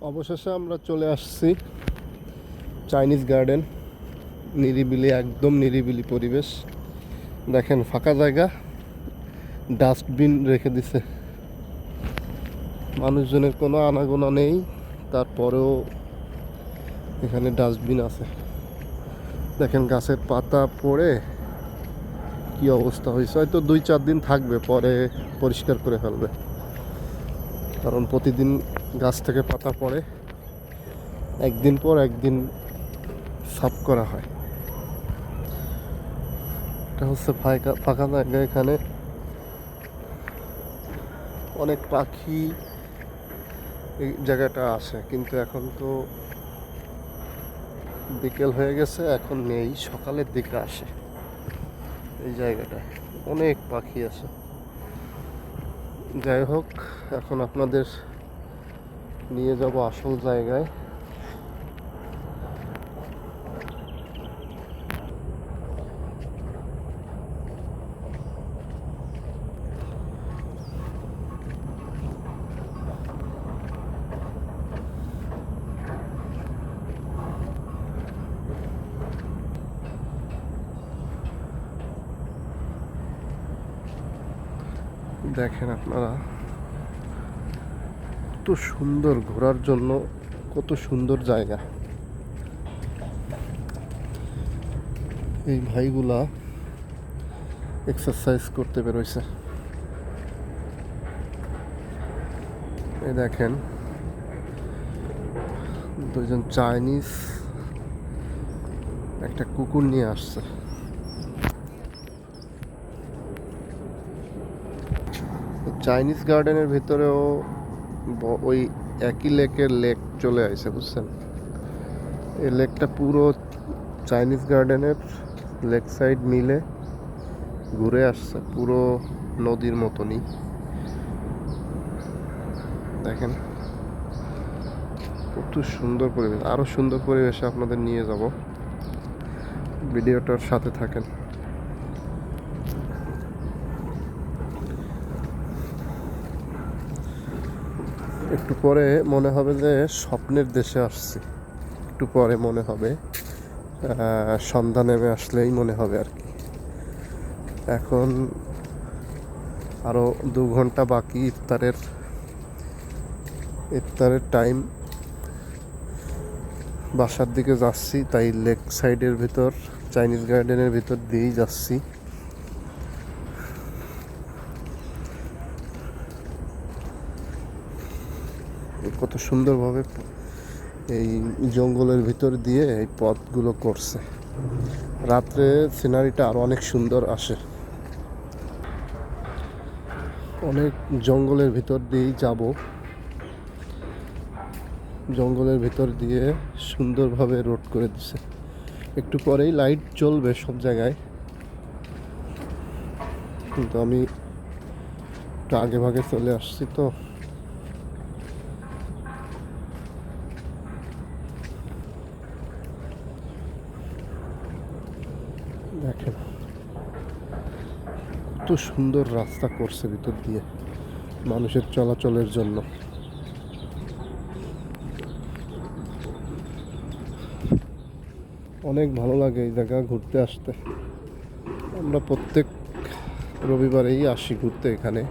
অবশেষে আমরা চলে আসছি চাইনিজ গার্ডেন। নিরিবিলি, একদম নিরিবিলি পরিবেশ। দেখেন ফাঁকা জায়গা, ডাস্টবিন রেখে দিছে, মানুষজনের কোনো আনাগোনা নেই, তারপরেও এখানে ডাস্টবিন আছে। দেখেন গাছের পাতা পড়ে কি অবস্থা হয়েছে, হয়তো 2-4 দিন থাকবে, পরে পরিষ্কার করে ফেলবে, কারণ প্রতিদিন গাছ থেকে পাতা পড়ে, একদিন পর একদিন সাফ করা হয়। এটা হচ্ছে ফাঁকা জায়গা। এখানে অনেক পাখি এই জায়গাটা আসে, কিন্তু এখন তো বিকেল হয়ে গেছে, এখন নেই, সকালের দিকে আসে। এই জায়গাটায় অনেক পাখি আসে। যাই হোক, এখন আপনাদের নিয়ে যাব আসল জায়গায়। দেখেন আপনারা, কত সুন্দর ঘোরার জন্য, কত সুন্দর জায়গা। এই ভাইগুলা এক্সারসাইজ করতে বেরোইছে। এই দেখেন, দুজন চাইনিজ একটা কুকুর নিয়ে আসছে। চাইনিজ গার্ডেনের ভিতরেও ওই একই লেক চলে আসে, বুঝছেন? এই লেকটা পুরো চাইনিজ গার্ডেনের লেক সাইড মিলে ঘুরে আসছে, পুরো নদীর মতনই। দেখেন কত সুন্দর পরিবেশ। আরো সুন্দর পরিবেশে আপনাদের নিয়ে যাব, ভিডিওটার সাথে থাকেন। একটু পরে মনে হবে যে স্বপ্নের দেশে আসছি, একটু পরে মনে হবে, সন্ধ্যা নেমে আসলেই মনে হবে আর কি। এখন আরো 2 ঘন্টা বাকি ইফতারের টাইম। বাসার দিকে যাচ্ছি, তাই লেক সাইডের ভিতর, চাইনিজ গার্ডেনের ভিতর দিয়েই যাচ্ছি। কত সুন্দরভাবে এই জঙ্গলের ভিতর দিয়ে এই পথগুলো করছে। রাত্রে সিনারিটা আরো অনেক সুন্দর আসে। অনেক জঙ্গলের ভিতর দিয়েই যাব, জঙ্গলের ভিতর দিয়ে সুন্দরভাবে রোড করে দিছে। একটু পরেই লাইট জ্বলবে সব জায়গায়, কিন্তু আমি একটু আগে ভাগে চলে আসছি তো। দেখেন কত সুন্দর রাস্তা করছে ভিতর দিয়ে মানুষের চলাচলের জন্য। অনেক ভালো লাগে এই জায়গা ঘুরতে আসতে। আমরা প্রত্যেক রবিবারেই আসি ঘুরতে এখানে।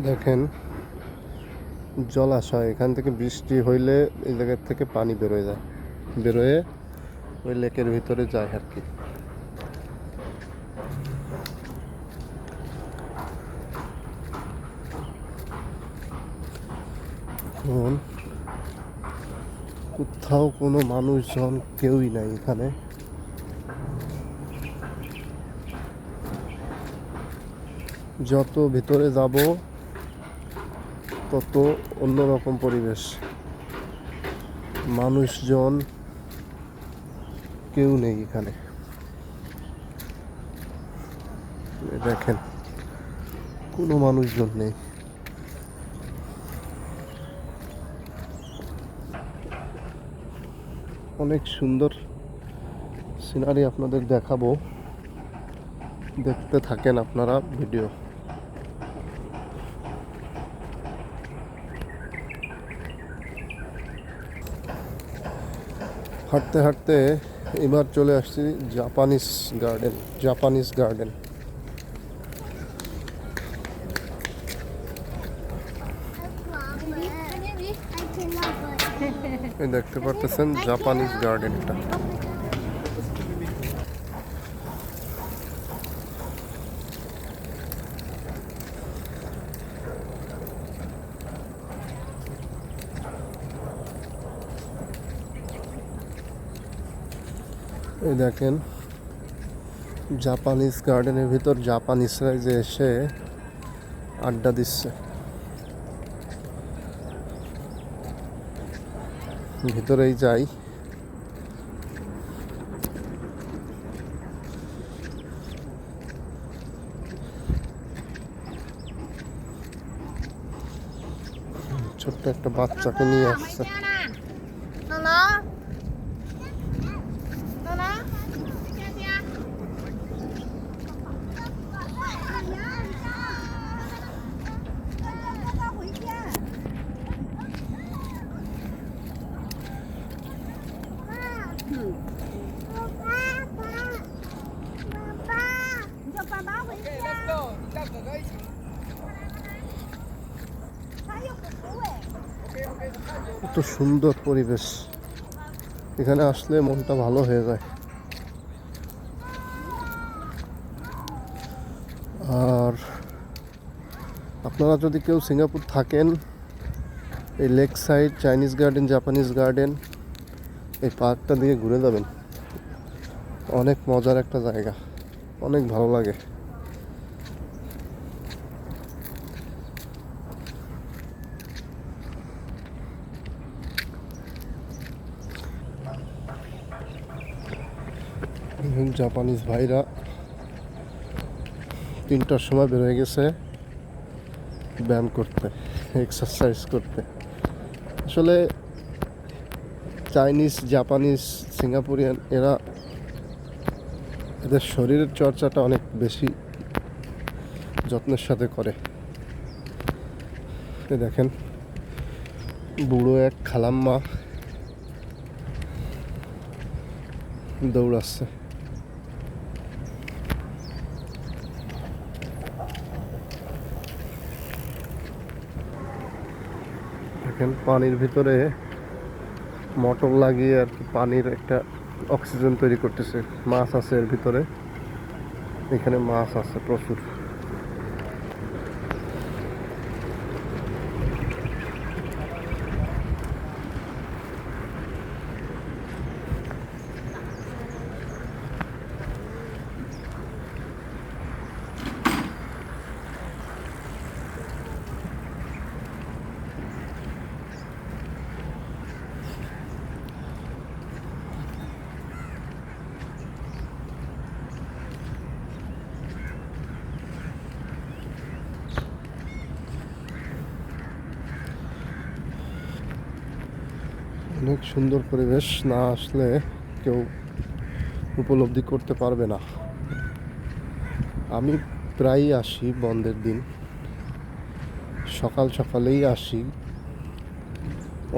দেখেন জলাশয়, এখান থেকে বৃষ্টি হইলে এই জায়গার থেকে পানি বেরোয় যায়, বেরোয় ওই লেকের ভিতরে যায় আর কি। এখন কোথাও কোনো মানুষজন কেউই নাই এখানে। যত ভিতরে যাব কত অন্যরকম পরিবেশ, মানুষজন কেউ নেই এখানে। দেখেন কোনো মানুষজন নেই। অনেক সুন্দর সিনারি আপনাদের দেখাবো, দেখতে থাকেন আপনারা ভিডিও। হাঁটতে হাঁটতে এবার চলে আসছি জাপানিজ গার্ডেন। এই দেখতে পাচ্ছেন জাপানিজ গার্ডেনটা। এই দেখেন জাপানিজ গার্ডেনের ভিতর জাপানিজরা যে এসে আড্ডা দিচ্ছে। ভিতরেই যাই। ছোট্ট একটা বাচ্চাকে নিয়ে আসছে। কত সুন্দর পরিবেশ, এখানে আসলে মনটা ভালো হয়ে যায়। আর আপনারা যদি কেউ সিঙ্গাপুর থাকেন, এই lake side Chinese garden, Japanese garden, এই পার্কটা দিয়ে ঘুরে যাবেন। অনেক মজার একটা জায়গা, অনেক ভালো লাগে। জাপানিজ ভাইরা 3টার সময় বের হয়ে গেছে ব্যায়াম করতে, এক্সারসাইজ করতে। আসলে চাইনিজ, জাপানিজ, সিঙ্গাপুরিয়ান এদের শরীরের চর্চাটা অনেক বেশি যত্নের সাথে করে। দেখেন বুড়ো এক খালাম্মা দৌড়াচ্ছে। দেখেন পানির ভিতরে মোটর লাগিয়ে আর কি পানির একটা অক্সিজেন তৈরি করতেছে। মাছ আছে এর ভিতরে, এখানে মাছ আছে প্রচুর। অনেক সুন্দর পরিবেশ, না আসলে কেউ উপলব্ধি করতে পারবে না। আমি প্রায়ই আসি বন্ধের দিন, সকাল সকালেই আসি।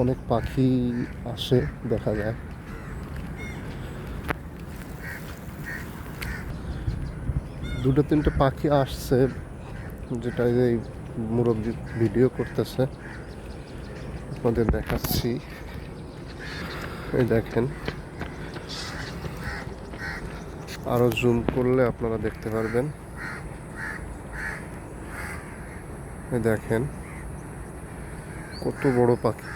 অনেক পাখি আসে দেখা যায়। দুটো তিনটে পাখি আসছে, যেটা এই মুরব্বি ভিডিও করতেছে, আপনাদের দেখাচ্ছি। এই দেখেন, আরো জুম করলে আপনারা দেখতে পারবেন। এই দেখেন কত বড় পাখি।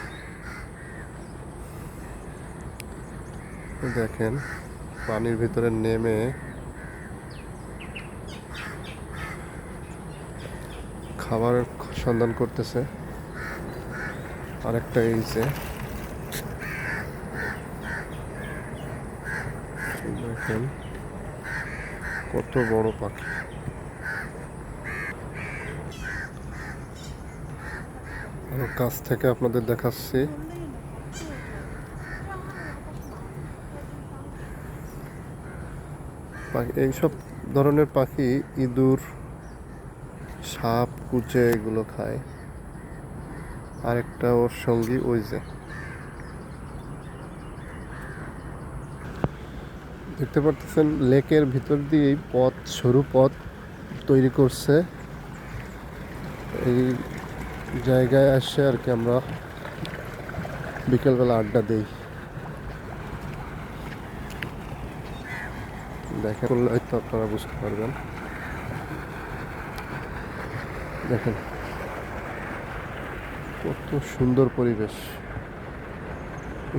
দেখেন পানির ভিতরে নেমে খাবারের সন্ধান করতেছে। আরেকটা এই যে দেখেন কত বড় পাখি। আরো কাছ থেকে আপনাদের দেখাচ্ছি। এইসব ধরনের পাখি ইঁদুর, সাপ, কুচে এগুলো খায়। আরেকটা ওর সঙ্গী ওই যে দেখতে পারতেছেন, লেকের ভিতর দিয়েই পথ, সরু পথ তৈরি করছে। এই জায়গায় আসে আর কি আমরা বিকেলবেলা আড্ডা দিই। দেখেন হয়তো আপনারা বুঝতে পারবেন। দেখেন কত সুন্দর পরিবেশ,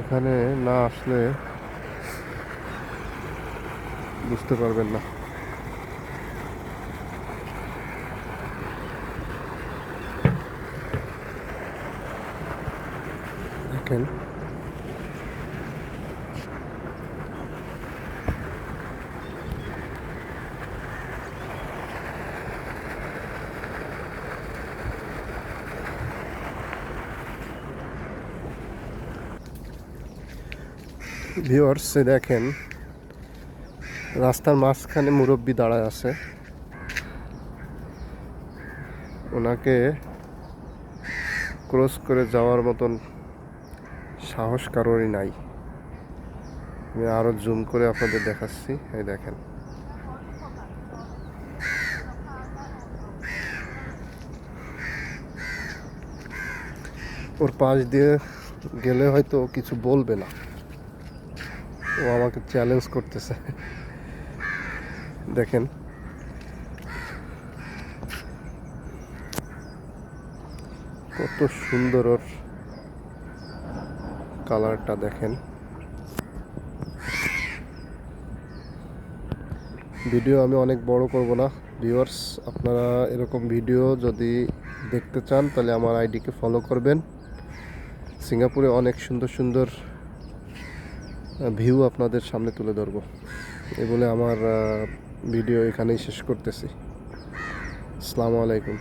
এখানে না আসলে বুঝতে পারবেন না। দেখেন ভিউয়ার্স, দেখেন রাস্তার মাঝখানে মুরব্বি দাঁড়ায় আছে, ওনাকে ক্রস করে যাওয়ার মতন সাহস কারোরই নাই। আমি আরো জুম করে আপনাদের দেখাচ্ছি। এই দেখেন ওর পাশ দিয়ে গেলে হয়তো কিছু বলবে না, ও আমাকে চ্যালেঞ্জ করতেছে। দেখেন কত সুন্দর ওর কালারটা। দেখেন ভিডিও আমি অনেক বড় করব না ভিউয়ার্স, আপনারা এরকম ভিডিও যদি দেখতে চান তাহলে আমার আইডিকে ফলো করবেন। সিঙ্গাপুরে অনেক সুন্দর সুন্দর ভিউ আপনাদের সামনে তুলে ধরবো। এ বলে আমার ভিডিও এখানেই শেষ করতেছি। আসসালামু আলাইকুম।